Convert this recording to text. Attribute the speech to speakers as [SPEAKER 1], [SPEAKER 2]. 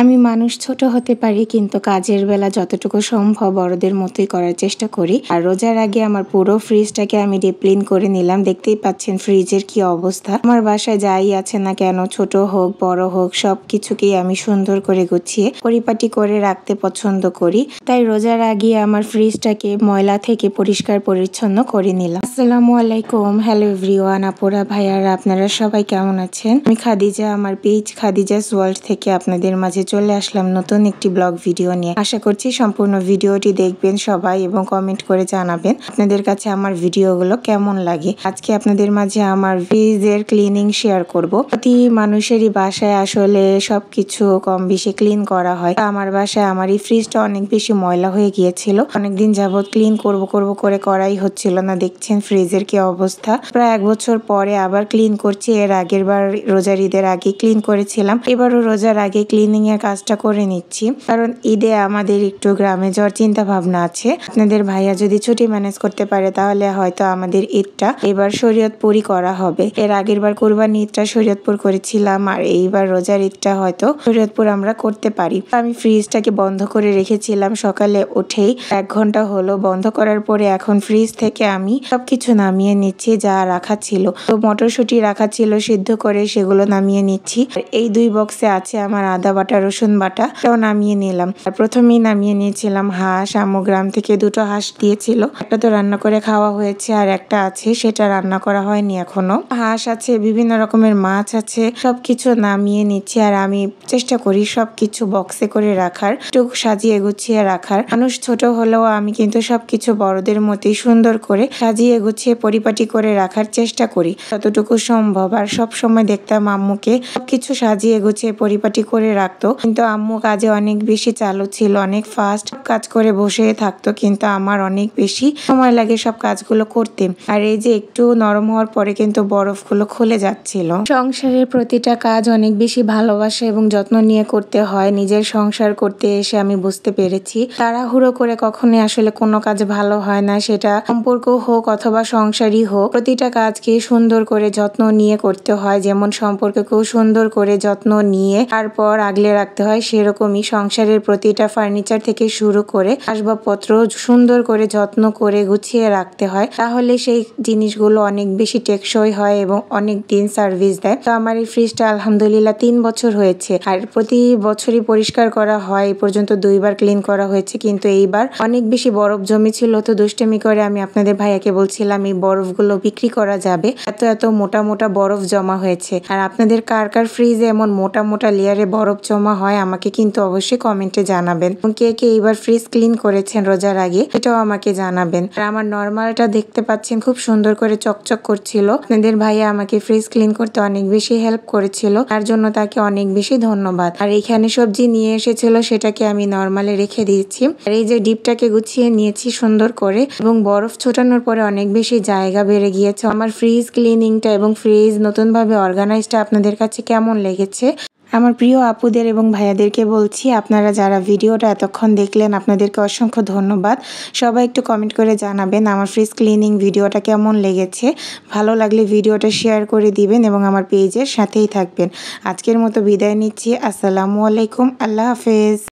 [SPEAKER 1] আমি মানুষ ছোট হতে পারি, কিন্তু কাজের বেলা যতটুকু সম্ভব বড়দের মতোই করার চেষ্টা করি। আর রোজার আগে আমার পুরো ফ্রিজটাকে আমি ডিপ ক্লিন করে নিলাম। দেখতেই পাচ্ছেন ফ্রিজের কি অবস্থা। আমার বাসায় যাই আছে না কেন, ছোট হোক বড় হোক, সবকিছুকেই আমি সুন্দর করে গুছিয়ে পরিপাটি করে রাখতে পছন্দ করি। তাই রোজার আগে আমার ফ্রিজটাকে ময়লা থেকে পরিষ্কার পরিচ্ছন্ন করে নিলাম। আসসালামু আলাইকুম, হ্যালো এভরিওয়ান, আপুরা ভাইয়ারা, আপনারা সবাই কেমন আছেন? আমি খাদিজা, আমার পেজ খাদিজাস ওয়ার্ল্ড থেকে আপনাদের মাঝে চলে আসলাম নতুন একটি ব্লগ ভিডিও নিয়ে। আশা করছি সম্পূর্ণ ভিডিওটি দেখবেন সবাই এবং কমেন্ট করে জানাবেন আপনাদের কাছে আমার ভিডিওগুলো কেমন লাগে। আজকে আপনাদের মাঝে আমার ফ্রিজের ক্লিনিং শেয়ার করব। প্রতি মানুষেরই বাসায় আসলে সবকিছু কম বেশি ক্লিন করা হয়। আমার বাসায় আমার এই ফ্রিজটা অনেক বেশি ময়লা হয়ে গিয়েছিল। অনেকদিন যাবত ক্লিন করব করে করাই হচ্ছিল না। দেখছেন ফ্রিজের কি অবস্থা। প্রায় 1 বছর পরে আবার ক্লিন করছি। এর আগের বার রোজার ঈদের আগে ক্লিন করেছিলাম, এবারও রোজার আগে ক্লিনিং এর কাজটা করে নিচ্ছি, কারণ ঈদে আমাদের একটু গ্রামে যাওয়ার চিন্তা ভাবনা আছে। আপনাদের ভাইয়া যদি ছুটি ম্যানেজ করতে পারে তাহলে হয়তো আমাদের ঈদটা এবার শরীয়তপুরই করা হবে। এর আগের বার কুরবানি ঈদটা শরীয়তপুর করেছিলাম, আর এইবার রোজার ঈদটা হয়তো শরীয়তপুর আমরা করতে পারি। আমি ফ্রিজটাকে বন্ধ করে রেখেছিলাম সকালে উঠেই, 1 ঘন্টা হলো বন্ধ করার পরে এখন ফ্রিজ থেকে আমি সবকিছু নামিয়ে নিচ্ছি যা রাখা ছিল। তো মটরশুঁটি রাখা ছিল সিদ্ধ করে, সেগুলো নামিয়ে নিচ্ছি। আর এই 2 বক্সে আছে আমার আদা বাটা রসুন বাটা, তাও নামিয়ে নিলাম। আর প্রথমেই নামিয়ে নিয়েছিলাম হাঁস। আম্মু গ্রাম থেকে 2টো হাঁস দিয়েছিল, একটা তো রান্না করে খাওয়া হয়েছে আর একটা আছে সেটা রান্না করা হয়নি এখনো। হাঁস আছে, বিভিন্ন রকমের মাছ আছে, সবকিছু নামিয়ে নিচ্ছি। আর আমি চেষ্টা করি সবকিছু বক্সে করে রাখার, একটু সাজিয়ে গুছিয়ে রাখার। মানুষ ছোট হলেও আমি কিন্তু সবকিছু বড়দের মতোই সুন্দর করে সাজিয়ে গুছিয়ে পরিপাটি করে রাখার চেষ্টা করি যতটুকু সম্ভব। আর সব সময় দেখতাম আম্মুকে সবকিছু সাজিয়ে গুছিয়ে পরিপাটি করে রাখতো, কিন্তু আম্মু কাজে অনেক বেশি চালু ছিল, অনেক ফাস্ট কাজ করে বসে থাকতো, কিন্তু আমার অনেক বেশি সময় লাগে সব কাজগুলো করতে। আর এই যে একটু নরম হওয়ার পরে কিন্তু বরফগুলো খুলে যাচ্ছিল। সংসারের প্রতিটা কাজ অনেক বেশি ভালোবাসা এবং যত্ন নিয়ে করতে হয়। নিজের সংসার করতে এসে আমি বুঝতে পেরেছি তাড়াহুড়ো করে কখনোই আসলে কোনো কাজ ভালো হয় না। সেটা সম্পর্ক হোক অথবা সংসারই হোক, প্রতিটা কাজকে সুন্দর করে যত্ন নিয়ে করতে হয়। যেমন সম্পর্ককেও সুন্দর করে যত্ন নিয়ে তারপর আগলে রাখতে হয়, সেরকমই সংসারের প্রতিটা ফার্নিচার থেকে শুরু করে আসবাবপত্র সুন্দর করে যত্ন করে গুছিয়ে রাখতে হয়, তাহলে সেই জিনিসগুলো অনেক বেশি টেকসই হয় এবং অনেক দিন সার্ভিস দেয়। তো আমার এই ফ্রিজটা আলহামদুলিল্লাহ 3 বছর হয়েছে, আর প্রতি বছরই পরিষ্কার করা হয়। এই পর্যন্ত 2 বার ক্লিন করা হয়েছে, কিন্তু এইবার অনেক বেশি বরফ জমেছিল। তো দুষ্টুমি করে আমি আপনাদের ভাইয়াকে বলছিলাম এই বরফগুলো বিক্রি করা যাবে, এত এত মোটা মোটা বরফ জমা হয়েছে। আর আপনাদের কার কার ফ্রিজে এমন মোটা মোটা লেয়ারে বরফ জমা হয় আমাকে কিন্তু অবশ্যই কমেন্টে জানাবেন। কে কে এইবার ফ্রিজ ক্লিন করেছেন রোজার আগে এটাও আমাকে জানাবেন। আর আমার নর্মালটা দেখতে পাচ্ছেন খুব সুন্দর করে চকচক করছিল। আপনাদের ভাইয়া আমাকে ফ্রিজ ক্লিন করতে অনেক বেশি হেল্প করেছিল, তার জন্য তাকে অনেক বেশি ধন্যবাদ। আর এখানে সবজি নিয়ে এসেছিল, সেটাকে আমি নর্মালে রেখে দিয়েছি। আর এই যে ডিপটাকে গুছিয়ে নিয়েছি সুন্দর করে, এবং বরফ ছোটানোর পরে অনেক বেশি জায়গা বেড়ে গিয়েছে। আমার ফ্রিজ ক্লিনিংটা এবং ফ্রিজ নতুনভাবে অর্গানাইজটা আপনাদের কাছে কেমন লেগেছে? আমার প্রিয় আপুদের এবং ভাইয়াদেরকে বলছি, আপনারা যারা ভিডিওটা এতক্ষণ দেখলেন আপনাদেরকে অসংখ্য ধন্যবাদ। সবাই একটু কমেন্ট করে জানাবেন আমার ফ্রিজ ক্লিনিং ভিডিওটা কেমন লেগেছে। ভালো লাগলে ভিডিওটা শেয়ার করে দিবেন এবং আমার পেজের সাথেই থাকবেন। আজকের মতো বিদায় নিচ্ছি। আসসালামু আলাইকুম, আল্লাহ হাফেজ।